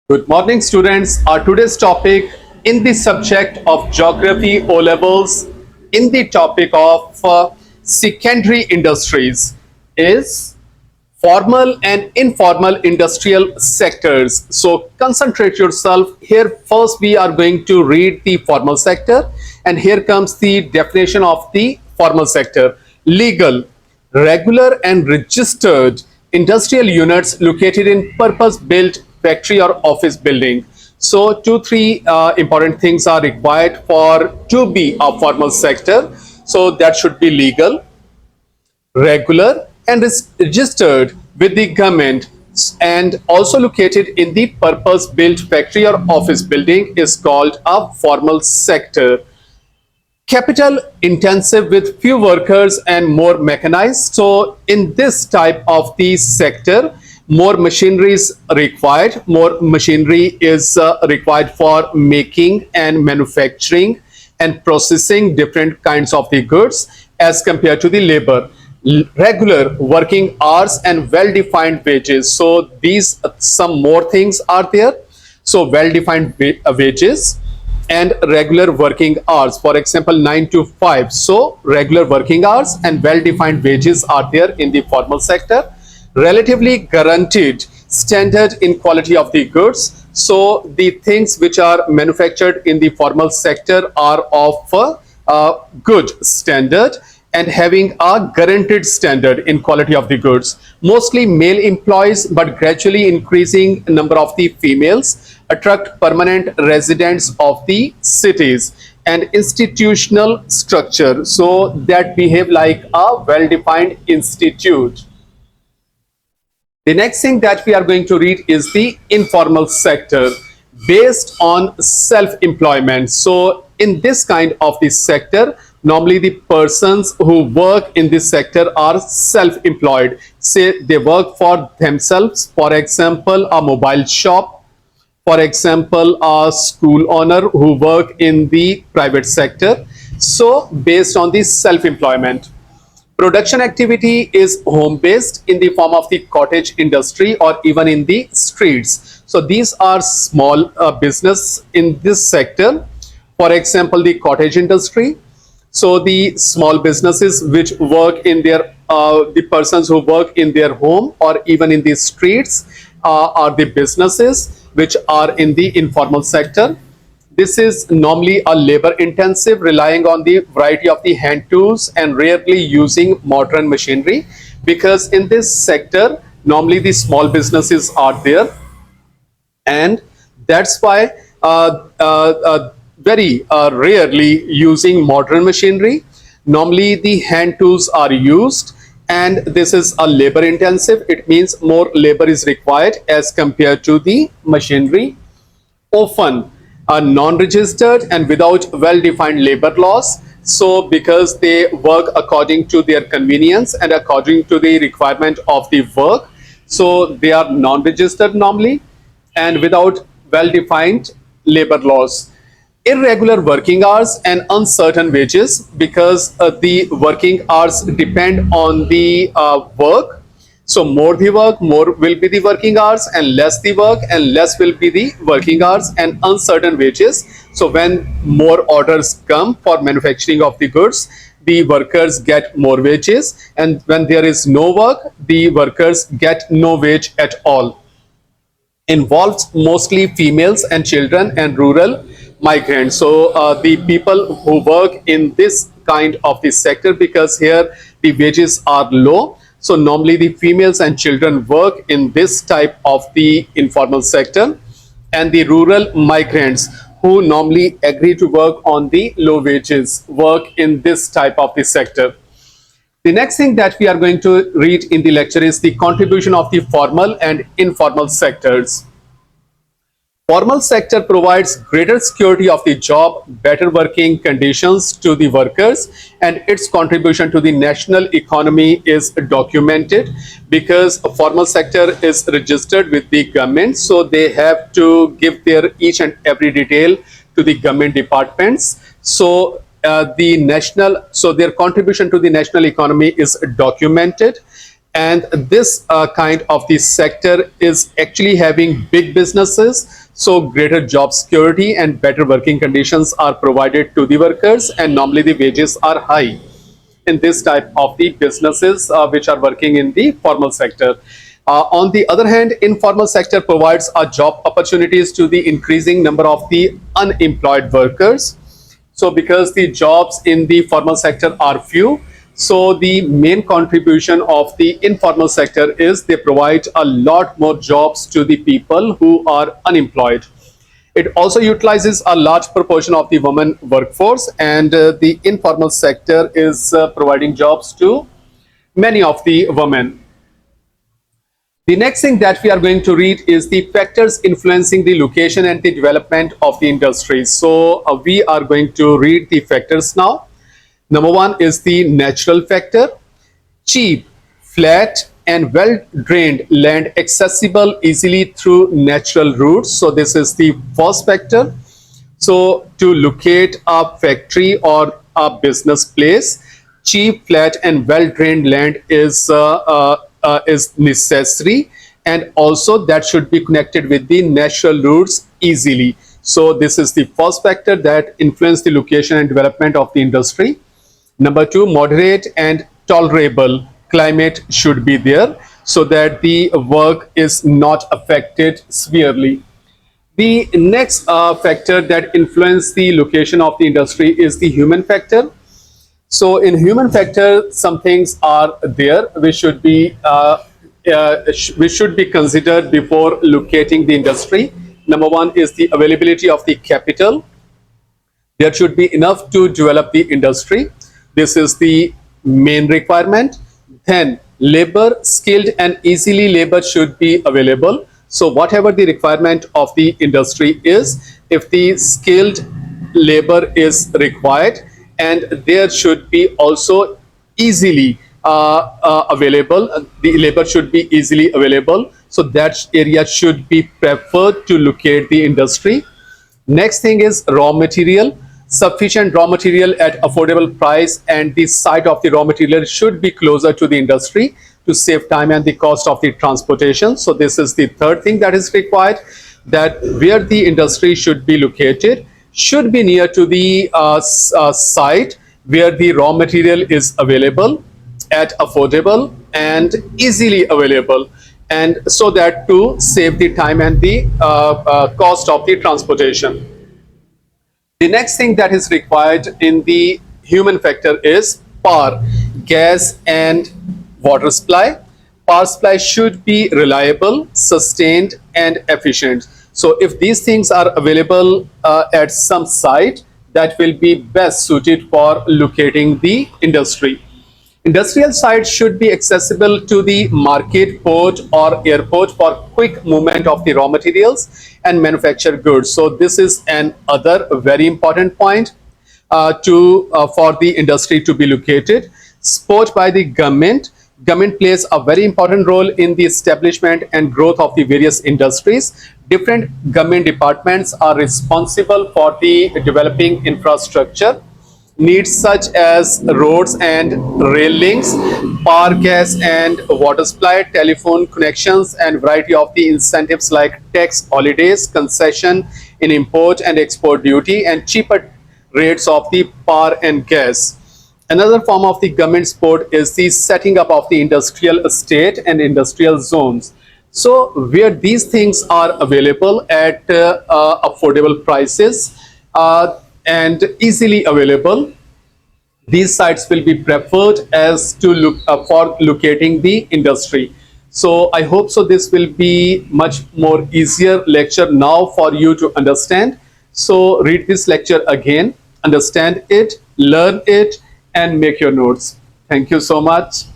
Good morning, students. Our today's topic in the subject of Geography O levels, in the topic of secondary industries, is formal and informal industrial sectors. So concentrate yourself here. First, we are going to read the formal sector, and here comes the definition of the formal sector: legal, regular, and registered industrial units located in purpose-built factory or office building. So three important things are required for to be a formal sector. So that should be legal, regular, and is registered with the government, and also located in the purpose built factory or office building is called a formal sector. Capital intensive with few workers and more mechanized. So in this type of the sector, more machinery is required. More machinery is required for making and manufacturing and processing different kinds of the goods as compared to the labor. Regular working hours and well-defined wages. So these some more things are there. So well-defined wages and regular working hours, for example 9 to 5. So regular working hours and well-defined wages are there in the formal sector. Relatively guaranteed standard in quality of the goods. So the things which are manufactured in the formal sector are of a good standard and having a guaranteed standard in quality of the goods. Mostly male employees, but gradually increasing number of the females attract permanent residents of the cities. And institutional structure, so that behave like a well-defined institute. The next thing that we are going to read is the informal sector based on self-employment. So in this kind of the sector, normally the persons who work in this sector are self-employed. Say they work for themselves, for example, a mobile shop, for example, a school owner who work in the private sector. So based on the self-employment. Production activity is home-based in the form of the cottage industry or even in the streets. So these are small business in this sector. For example, the cottage industry. So the small businesses which work in their, the persons who work in their home or even in the streets are the businesses which are in the informal sector. This is normally a labor intensive, relying on the variety of the hand tools and rarely using modern machinery, because in this sector normally the small businesses are there, and that's why very rarely using modern machinery. Normally the hand tools are used, and this is a labor intensive. It means more labor is required as compared to the machinery. Often are non-registered and without well-defined labor laws. So because they work according to their convenience and according to the requirement of the work, so they are non-registered normally and without well-defined labor laws. Irregular working hours and uncertain wages, because the working hours depend on the work. So more the work, more will be the working hours, and less the work, and less will be the working hours, and uncertain wages. So when more orders come for manufacturing of the goods, the workers get more wages, and when there is no work, the workers get no wage at all. Involves mostly females and children and rural migrants. So the people who work in this kind of the sector, because here the wages are low, so normally the females and children work in this type of the informal sector, and the rural migrants who normally agree to work on the low wages work in this type of the sector. The next thing that we are going to read in the lecture is the contribution of the formal and informal sectors. Formal sector provides greater security of the job, better working conditions to the workers, and its contribution to the national economy is documented, because a formal sector is registered with the government. So they have to give their each and every detail to the government departments. So their contribution to the national economy is documented, and this kind of the sector is actually having big businesses, so greater job security and better working conditions are provided to the workers, and normally the wages are high in this type of the businesses which are working in the formal sector. On the other hand, informal sector provides job opportunities to the increasing number of the unemployed workers. So because the jobs in the formal sector are few, so the main contribution of the informal sector is they provide a lot more jobs to the people who are unemployed. It also utilizes a large proportion of the women workforce, and the informal sector is providing jobs to many of the women. The next thing that we are going to read is the factors influencing the location and the development of the industries. So we are going to read the factors now. Number one is the natural factor. Cheap, flat, and well-drained land accessible easily through natural routes. So this is the first factor. So to locate a factory or a business place, cheap, flat, and well-drained land is necessary, and also that should be connected with the natural routes easily. So this is the first factor that influence the location and development of the industry. Number two, moderate and tolerable climate should be there so that the work is not affected severely. The next factor that influence the location of the industry is the human factor. So in human factor, some things are there which should be considered before locating the industry. Number one is the availability of the capital. There should be enough to develop the industry. This is the main requirement. Then labor, skilled and easily labor should be available. So whatever the requirement of the industry is, if the skilled labor is required, and there should be also easily available, the labor should be easily available. So that area should be preferred to locate the industry. Next thing is raw material. Sufficient raw material at affordable price, and the site of the raw material should be closer to the industry to save time and the cost of the transportation. So this is the third thing that is required, that where the industry should be located should be near to the site where the raw material is available at affordable and easily available, and so that to save the time and the cost of the transportation. The next thing that is required in the human factor is power, gas, and water supply. Power supply should be reliable, sustained, and efficient. So if these things are available at some site, that will be best suited for locating the industry. Industrial sites should be accessible to the market, port, or airport for quick movement of the raw materials and manufactured goods. So this is another very important point for the industry to be located. Support by the government. Government plays a very important role in the establishment and growth of the various industries. Different government departments are responsible for the developing infrastructure needs such as roads and rail links, power, gas and water supply, telephone connections, and variety of the incentives like tax holidays, concession in import and export duty, and cheaper rates of the power and gas. Another form of the government support is the setting up of the industrial estate and industrial zones. So where these things are available at affordable prices, and easily available, these sites will be preferred as to look for locating the industry. So I hope so this will be much more easier lecture now for you to understand. So read this lecture again, understand it, learn it, and make your notes. Thank you so much.